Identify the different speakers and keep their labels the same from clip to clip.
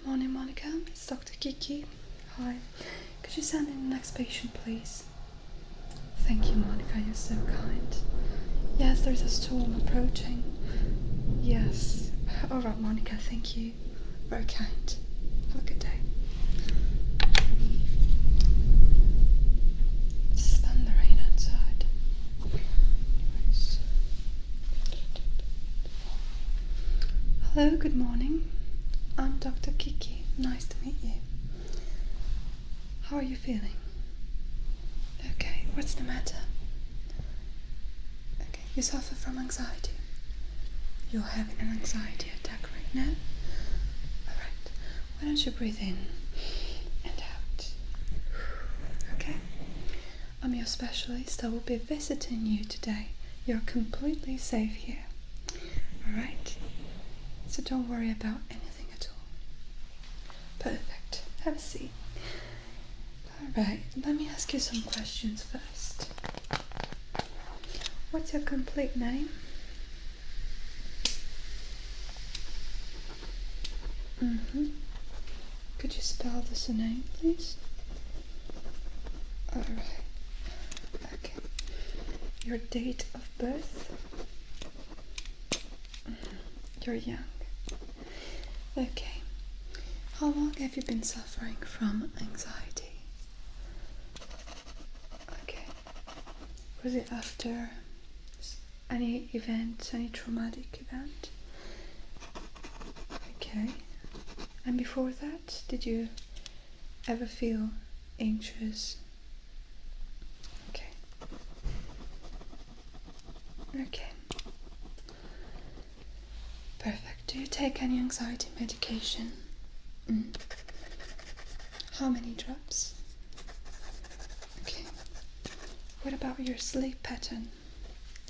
Speaker 1: Good morning, Monica. It's Doctor Kiki. Hi. Could you send in the next patient, please? Thank you, Monica. You're so kind. Yes, there's a storm approaching. Yes. All right, Monica. Thank you. Very kind. Have a good day. It's thundering outside. Hello, good morning. I'm Dr. Kiki. Nice to meet you. How are you feeling? Okay, what's the matter? Okay, you suffer from anxiety. You're having an anxiety attack right now? Alright, why don't you breathe in and out? Okay, I'm your specialist. I will be visiting you today. You're completely safe here. Alright, so don't worry about anything at all. Perfect, have a seat. Alright, let me ask you some questions first. What's your complete name? Could you spell the surname, please? Alright. Okay. Your date of birth? You're young. Okay. How long have you been suffering from anxiety? Okay. Was it after any event, any traumatic event? Okay. And before that, did you ever feel anxious? Okay. Okay. Perfect. Do you take any anxiety medication? How many drops? Okay. What about your sleep pattern?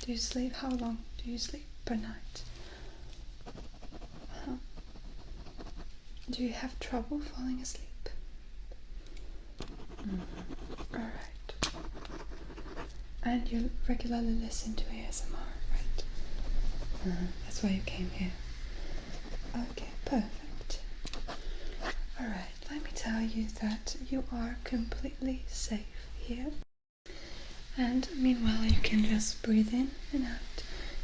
Speaker 1: Do you sleep? How long do you sleep per night? Do you have trouble falling asleep? Alright. And you regularly listen to ASMR, right? That's why you came here. Okay, perfect. Alright, let me tell you that you are completely safe here. And meanwhile, you can just breathe in and out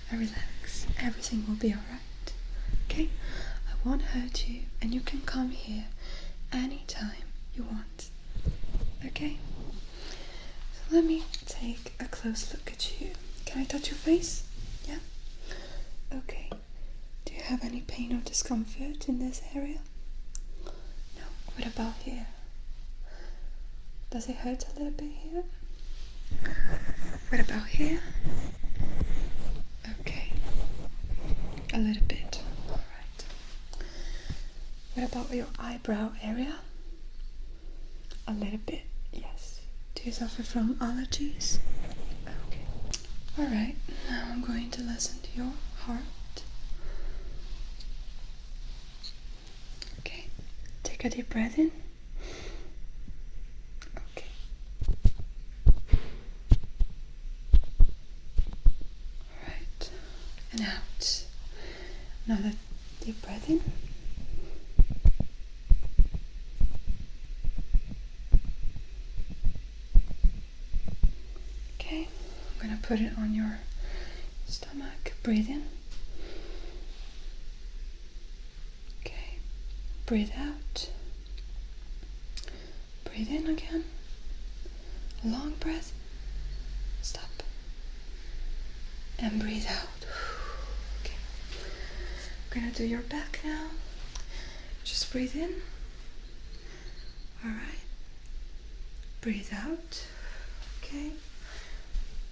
Speaker 1: and relax. Everything will be alright. Okay? I won't hurt you, and you can come here anytime you want. Okay? So let me take a close look at you. Can I touch your face? Yeah? Okay. Do you have any pain or discomfort in this area? No. What about here? Does it hurt a little bit here? What about here? Okay. A little bit. Alright. What about your eyebrow area? A little bit, yes. Do you suffer from allergies? Okay. Alright, now I'm going to listen to your heart. Okay. Take a deep breath in. Okay. Alright. And out. Another deep breath in. Okay, I'm gonna put it on your stomach. Breathe in. Okay, breathe out. Breathe in again. A long breath. Stop. And breathe out. Okay. I'm gonna do your back now. Just breathe in. Alright. Breathe out. Okay.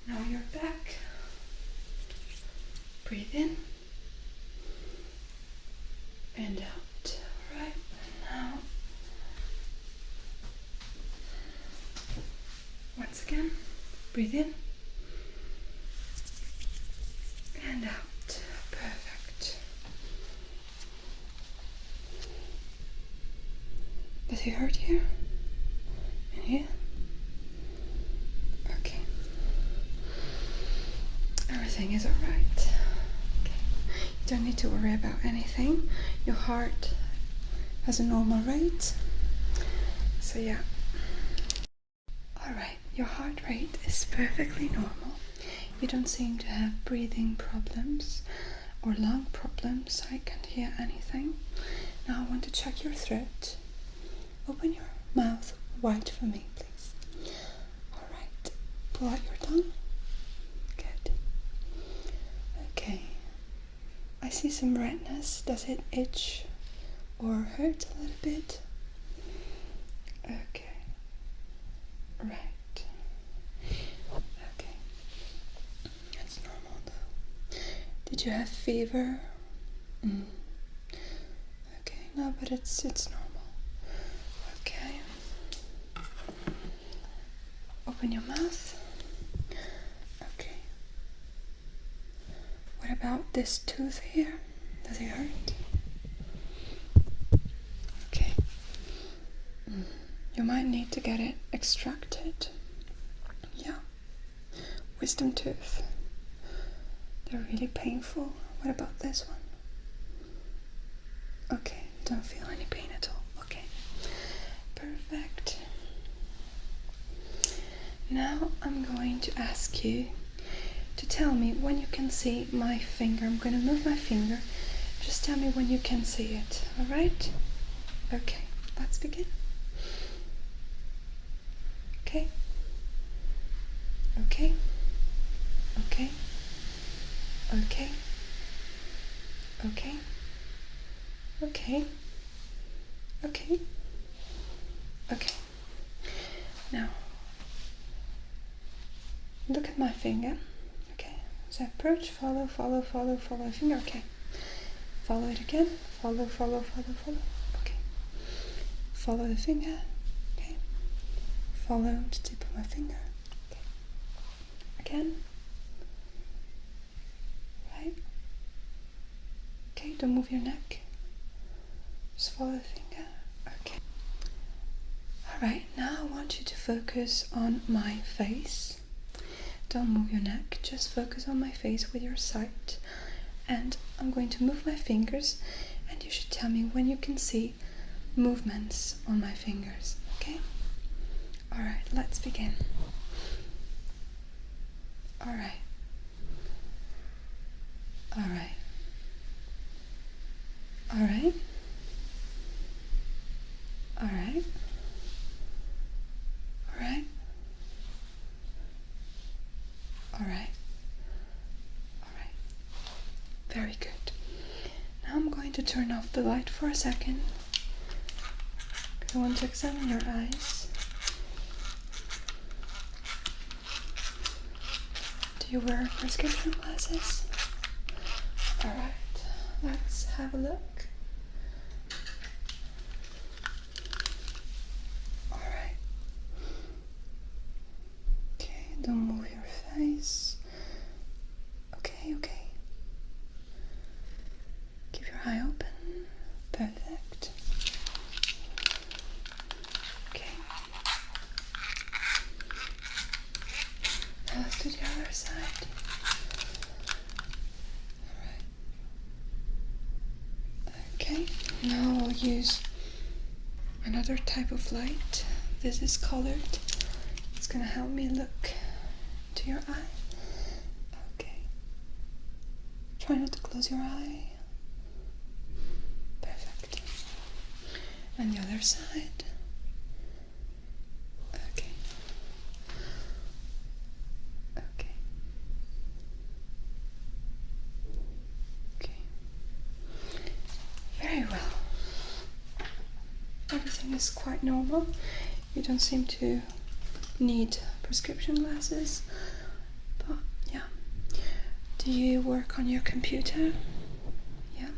Speaker 1: Now your back. Breathe in. And out. Alright. Now. Once again. Breathe in. And out. Perfect. Does it hurt here? And here? Okay. Everything is alright. Okay. You don't need to worry about anything. Your heart as a normal rate. So yeah. Alright, your heart rate is perfectly normal. You don't seem to have breathing problems or lung problems. I can't hear anything. Now I want to check your throat. Open your mouth wide for me, please. Alright, pull out your tongue. Good. Okay. I see some redness. Does it itch or hurt a little bit? Okay. Right. Okay. That's normal though. Did you have fever? Okay, no, but it's normal. Okay. Open your mouth. Okay. What about this tooth here? Does it hurt? Okay. You might need to get it extracted. Yeah. Wisdom tooth. They're really painful. What about this one? Okay, don't feel any pain at all. Okay. Perfect. Now I'm going to ask you to tell me when you can see my finger. I'm going to move my finger. Just tell me when you can see it. Alright? Okay, let's begin. Okay. Okay. Okay. Okay. Okay. Okay. Okay. Okay. Now, look at my finger. Okay. So approach, follow, follow, follow, follow finger. Okay. Follow it again. Follow, follow, follow, follow. Okay. Follow the finger. Okay. Follow the tip of my finger. Okay. Again. Right. Okay, don't move your neck. Just follow the finger. Okay. Alright, now I want you to focus on my face. Don't move your neck, just focus on my face with your sight. And I'm going to move my fingers, and you should tell me when you can see movements on my fingers, okay? Alright, let's begin. Alright. Alright. Alright. Alright. Alright. Alright. Alright. Very good. Now I'm going to turn off the light for a second. I want to examine your eyes. Do you wear prescription glasses? Alright, let's have a look. Alright. Okay, don't move your face. Okay, okay. Keep your eye open. Perfect. Okay. Now let's do the other side. Okay, now I'll use another type of light. This is colored. It's gonna help me look to your eye. Okay. Try not to close your eye. Perfect. And the other side. Okay. Okay. Okay. Very well. Everything is quite normal. You don't seem to need prescription glasses, but yeah. Do you work on your computer? Yeah.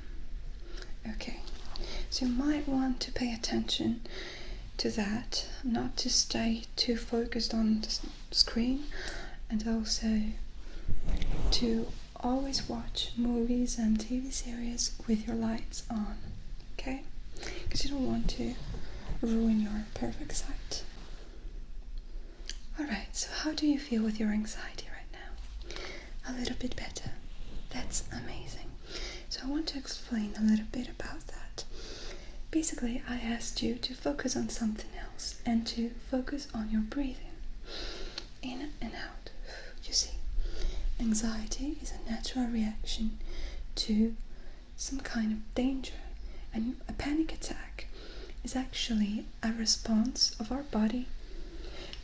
Speaker 1: Okay. So you might want to pay attention to that, not to stay too focused on the screen, and also to always watch movies and TV series with your lights on, okay? Because you don't want to ruin your perfect sight. Alright, so how do you feel with your anxiety right now? A little bit better. That's amazing. So I want to explain a little bit about that. basically I asked you to focus on something else and to focus on your breathing, in and out. You see, anxiety is a natural reaction to some kind of danger, and a panic attack is actually a response of our body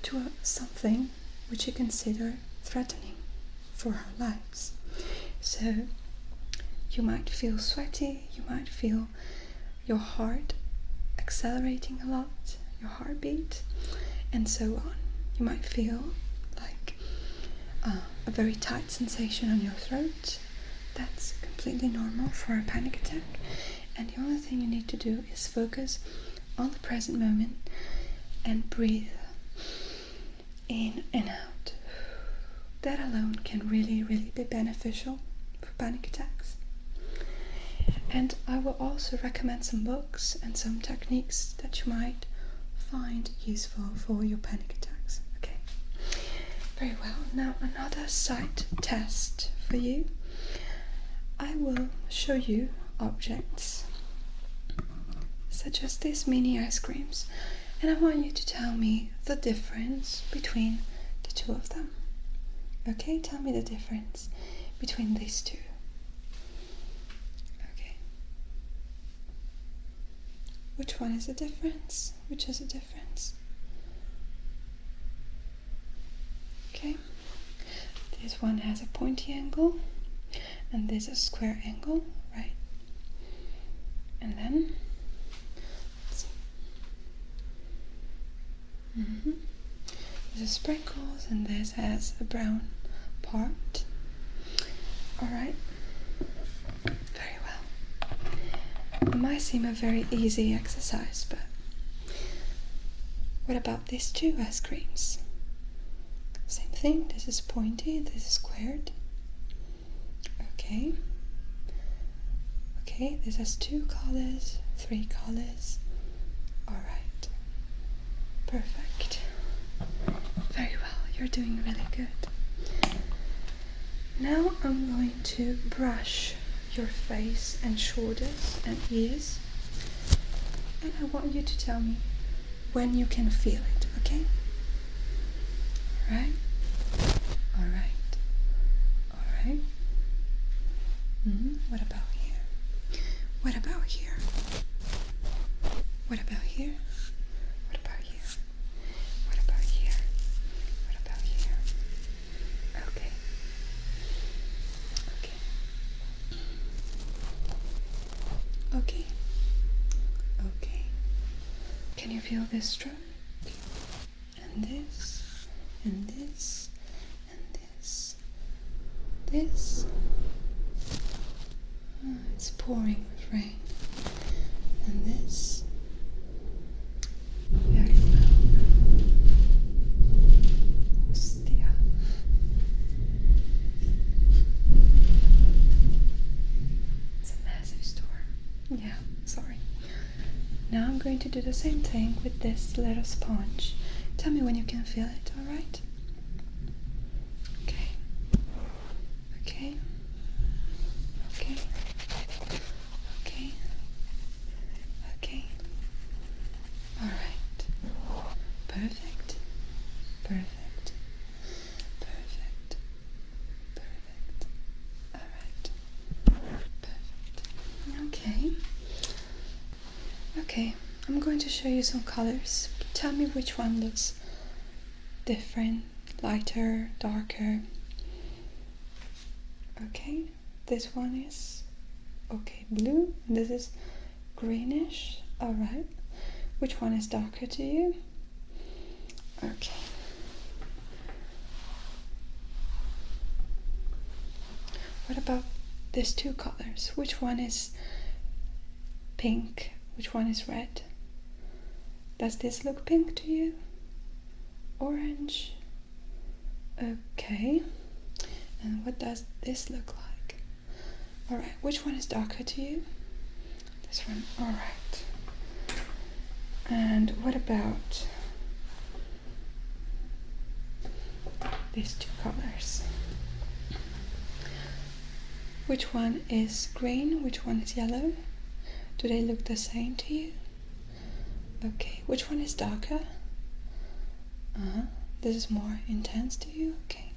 Speaker 1: to something which you consider threatening for our lives. So you might feel sweaty, you might feel your heart accelerating a lot, your heartbeat, and so on. You might feel like a very tight sensation on your throat. That's completely normal for a panic attack, and the only thing you need to do is focus on the present moment and breathe in and out. That alone can really be beneficial for panic attacks. And I will also recommend some books and some techniques that you might find useful for your panic attacks. Okay, very well. Now another sight test for you. I will show you objects such as these mini ice creams, and I want you to tell me the difference between the two of them. Okay, tell me the difference between these two. Okay. Which one is the difference? Which is the difference? Okay. This one has a pointy angle, and this is a square angle, right? And then This is sprinkles, and this has a brown part. Alright, very well. It might seem a very easy exercise, but what about these two ice creams? Same thing, this is pointy, this is squared. Okay. Okay, this has 2 colors, 3 colors. Alright. Perfect. Very well, you're doing really good. Now I'm going to brush your face and shoulders and ears, and I want you to tell me when you can feel it, okay? Alright? Alright. Alright. What about here? What about here? What about here? What about here? What about here? What about here? Okay. Okay. Okay. Okay. Can you feel this stroke? And this, and this, and this. This. Oh, it's pouring with rain. And this. Very well. Hostia. It's a massive storm. Yeah, sorry. Now I'm going to do the same thing with this little sponge. Tell me when you can feel it, alright? Okay. Okay. Okay. Okay. Okay. Alright. Perfect. Perfect. Perfect. Perfect. Alright. Perfect. Okay. Okay, I'm going to show you some colors. Tell me which one looks different, lighter, darker. Okay, this one is blue, and this is greenish. Alright, which one is darker to you? Okay. What about these 2 colors? Which one is pink? Which one is red? Does this look pink to you? Orange? Okay. And what does this look like? Alright, which one is darker to you? This one. Alright. And what about these 2 colors? Which one is green? Which one is yellow? Do they look the same to you? Okay, which one is darker? This is more intense to you? Okay.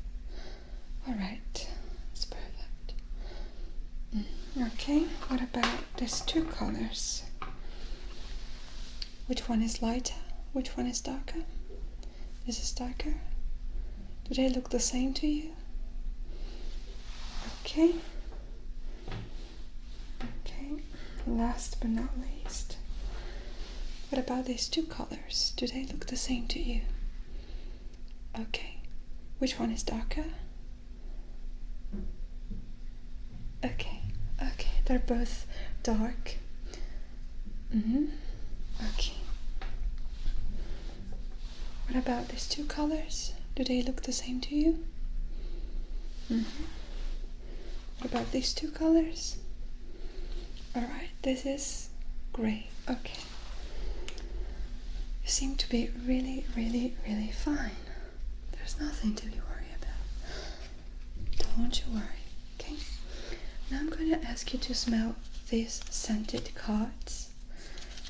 Speaker 1: Alright, that's perfect. Okay, what about these two colors? Which one is lighter? Which one is darker? This is darker. Do they look the same to you? Okay. Okay, last but not least. What about these two colors? Do they look the same to you? Okay. Which one is darker? Okay. Okay, they're both dark. Okay. What about these two colors? Do they look the same to you? What about these two colors? Alright, this is gray. Okay. You seem to be really, really, really fine. There's nothing to be worried about. Don't you worry, okay? Now I'm going to ask you to smell these scented cards.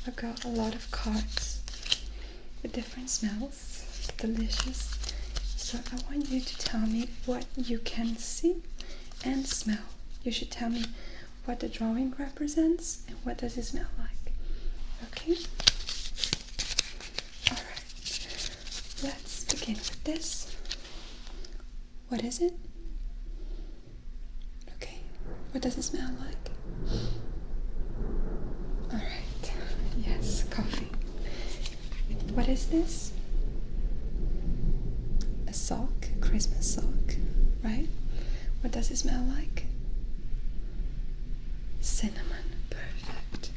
Speaker 1: I've got a lot of cards with different smells. Delicious. So I want you to tell me what you can see and smell. You should tell me what the drawing represents and what does it smell like. Okay? Alright. Let's begin with this. What is it? Okay. What does it smell like? Alright. Yes, coffee. What is this? A sock, a Christmas sock, right? What does it smell like? Cinnamon. Perfect.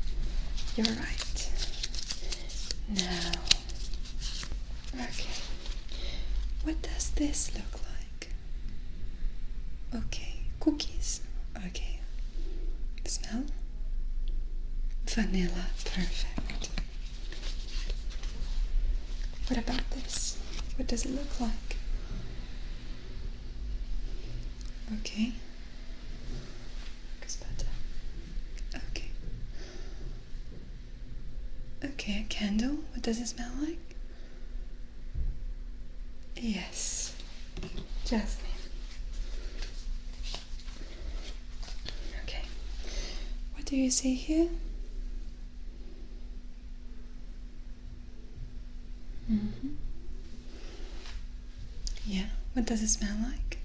Speaker 1: You're right. Now, okay. What does this look like? Okay, cookies. Okay. Smell? Vanilla. Perfect. What about this? What does it look like? Okay. Looks better. Okay. Okay, a candle. What does it smell like? Yes. Jasmine. Okay. What do you see here? Yeah. What does it smell like?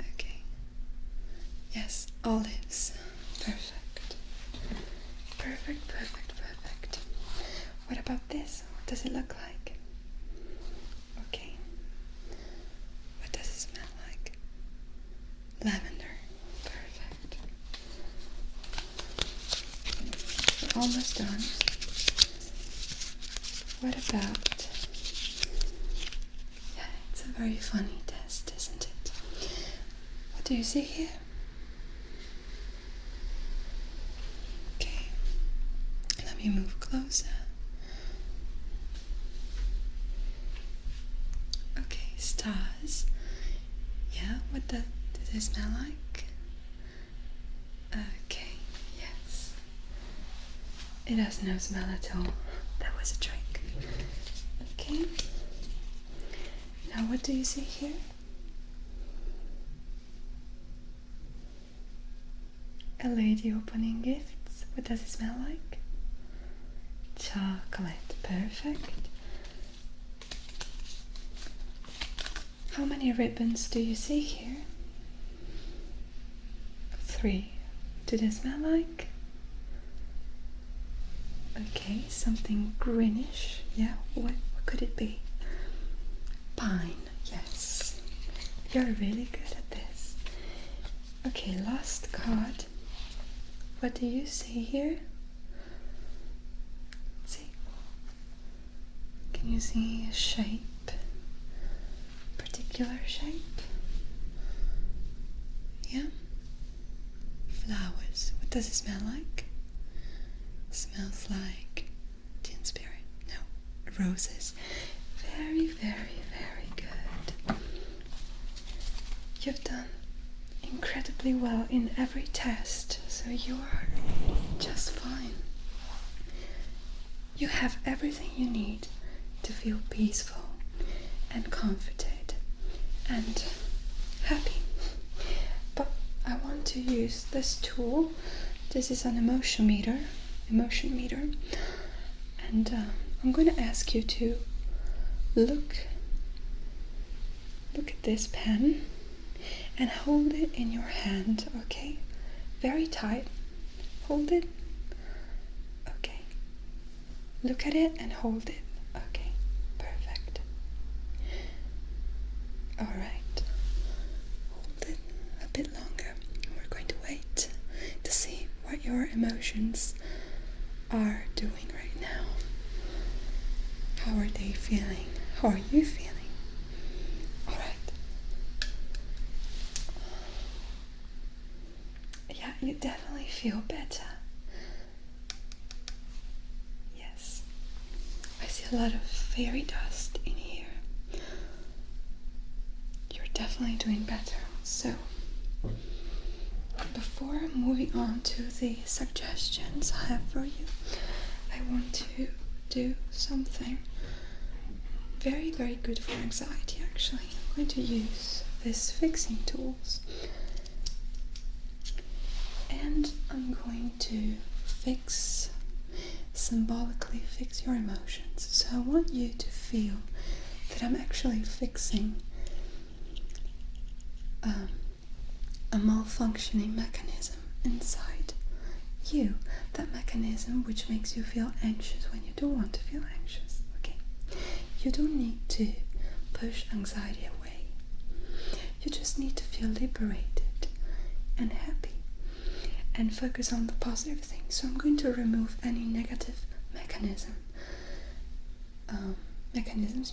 Speaker 1: Okay. Yes, olives. Perfect. Perfect, perfect, perfect. What about this? What does it look like? Okay. What does it smell like? Lavender. Perfect. We're almost done. What about... Yeah, it's a very funny test, isn't it? What do you see here? Okay. Let me move closer. Okay, stars. Yeah, what do they smell like? Okay, yes. It has no smell at all. That was a trick. Okay. Now what do you see here? A lady opening gifts. What does it smell like? Chocolate. Perfect. How many ribbons do you see here? 3. Do they smell like? Okay, something greenish. Yeah, what could it be? Pine, yes. You're really good at this. Okay, last card. What do you see here? Let's see. Can you see a shape? Particular shape? Yeah? Flowers. What does it smell like? Smells like teen spirit. No, roses. Very, very, very good. You've done incredibly well in every test, so you are just fine. You have everything you need to feel peaceful and comforted and happy. But I want to use this tool. This is an emotion meter, and I'm going to ask you to look at this pen and hold it in your hand, okay? Very tight. Hold it. Okay. Look at it and hold it. Okay. Perfect. Alright. Hold it a bit longer. We're going to wait to see what your emotions are doing right now. How are they feeling? How are you feeling? Alright. Yeah, you definitely feel better. Yes. I see a lot of fairy dust in here. You're definitely doing better. So, before moving on to the suggestions I have for you, I want to do something very, very good for anxiety actually. I'm going to use these fixing tools. And I'm going to symbolically fix your emotions. So I want you to feel that I'm actually fixing a malfunctioning mechanism inside you. That mechanism which makes you feel anxious when you don't want to feel anxious. Okay? You don't need to push anxiety away. You just need to feel liberated and happy and focus on the positive things. So I'm going to remove any negative mechanisms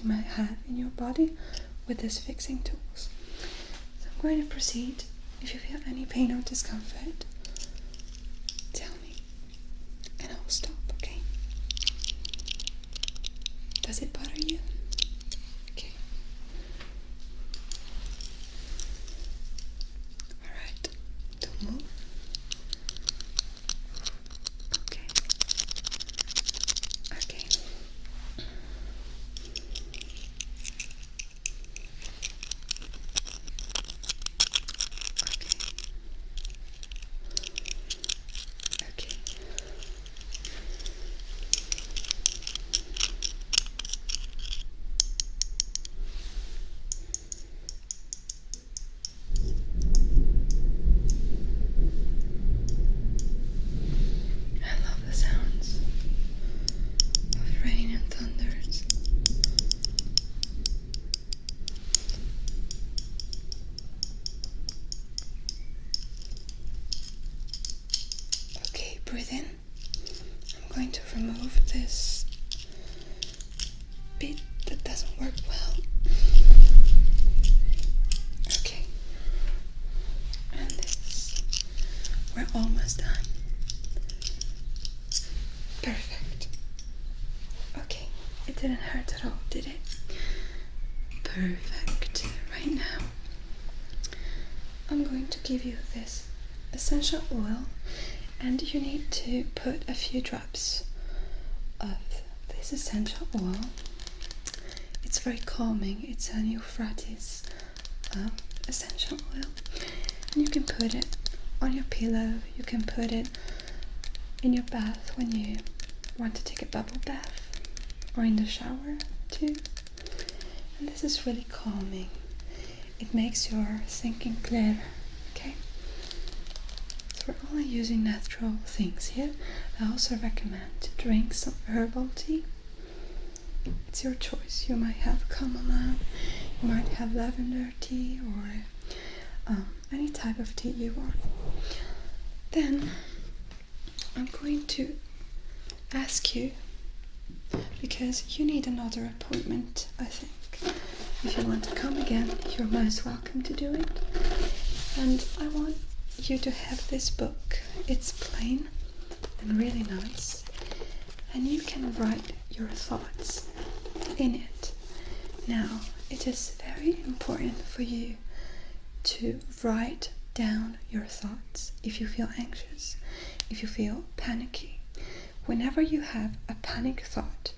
Speaker 1: you might have in your body with these fixing tools. So I'm going to proceed. If you feel any pain or discomfort, tell me and I'll stop, okay? Does it bother you? Okay. Alright, don't move. Okay. Okay. Breathe in. I'm going to remove this bit that doesn't work well. Okay. And this. We're almost done. Perfect. Okay. It didn't hurt at all, did it? Perfect. Right now, I'm going to give you this essential oil. And you need to put a few drops of this essential oil. It's very calming. It's a Euphrates essential oil. And you can put it on your pillow. You can put it in your bath when you want to take a bubble bath. Or in the shower too. And this is really calming. It makes your thinking clearer. Okay? We're only using natural things here. I also recommend to drink some herbal tea. It's your choice. You might have chamomile, you might have lavender tea, or any type of tea you want. Then I'm going to ask you, because you need another appointment, I think. If you want to come again, you're most welcome to do it. And I want you to have this book. It's plain and really nice, and you can write your thoughts in it. Now, it is very important for you to write down your thoughts if you feel anxious, if you feel panicky. Whenever you have a panic thought,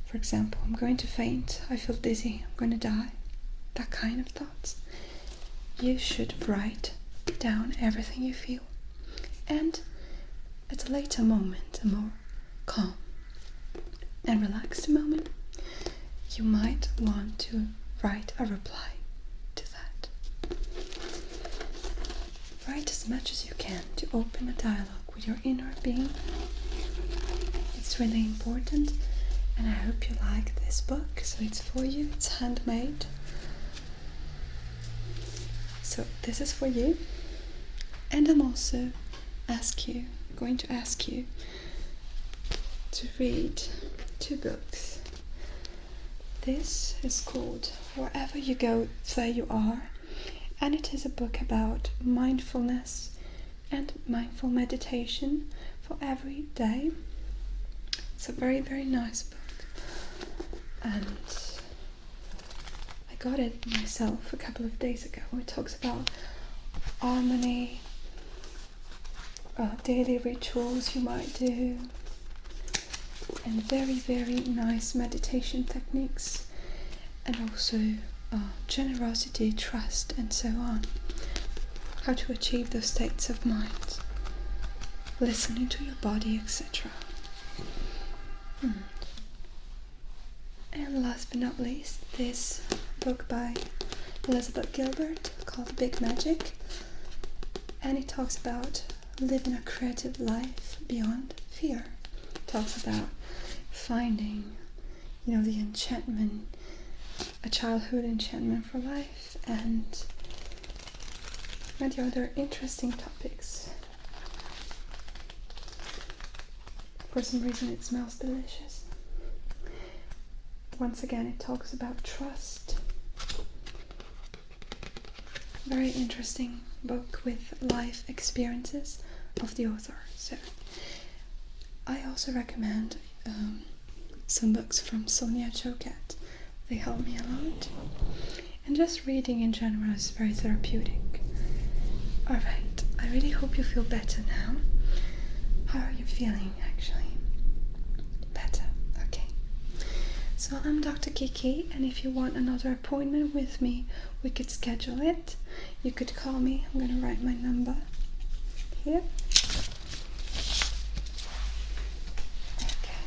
Speaker 1: for example, I'm going to faint, I feel dizzy, I'm going to die, that kind of thoughts, you should write down everything you feel. And at a later moment, a more calm and relaxed moment, you might want to write a reply to that. Write as much as you can to open a dialogue with your inner being. It's really important, and I hope you like this book. So it's for you, it's handmade. So this is for you, and I'm also going to ask you to read 2 books. This is called Wherever You Go, There You Are, and it is a book about mindfulness and mindful meditation for every day. It's a very, very nice book, and I got it myself a couple of days ago. It talks about harmony, daily rituals you might do, and very, very nice meditation techniques, and also generosity, trust, and so on. How to achieve those states of mind, listening to your body, etc. And last but not least, this book by Elizabeth Gilbert called Big Magic, and it talks about living a creative life beyond fear. It talks about finding, the enchantment, a childhood enchantment for life, and many other interesting topics. For some reason it smells delicious. Once again, it talks about trust. Very interesting book with life experiences of the author. So I also recommend some books from Sonia Choquette. They help me a lot, and just reading in general is very therapeutic. Alright, I really hope you feel better now. How are you feeling actually? Better, okay. So I'm Dr. Kiki, and if you want another appointment with me, we could schedule it. You could call me. I'm going to write my number here. Okay.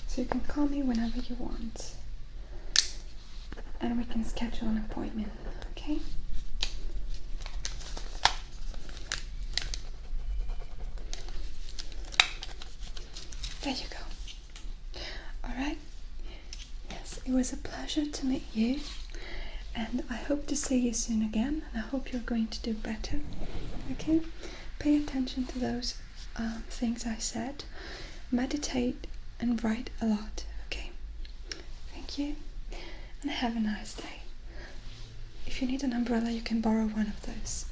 Speaker 1: So you can call me whenever you want, and we can schedule an appointment, okay? There you go. Alright. Yes, it was a pleasure to meet you, and I hope to see you soon again, and I hope you're going to do better, okay? Pay attention to those things I said. Meditate and write a lot, okay? Thank you, and have a nice day. If you need an umbrella, you can borrow one of those.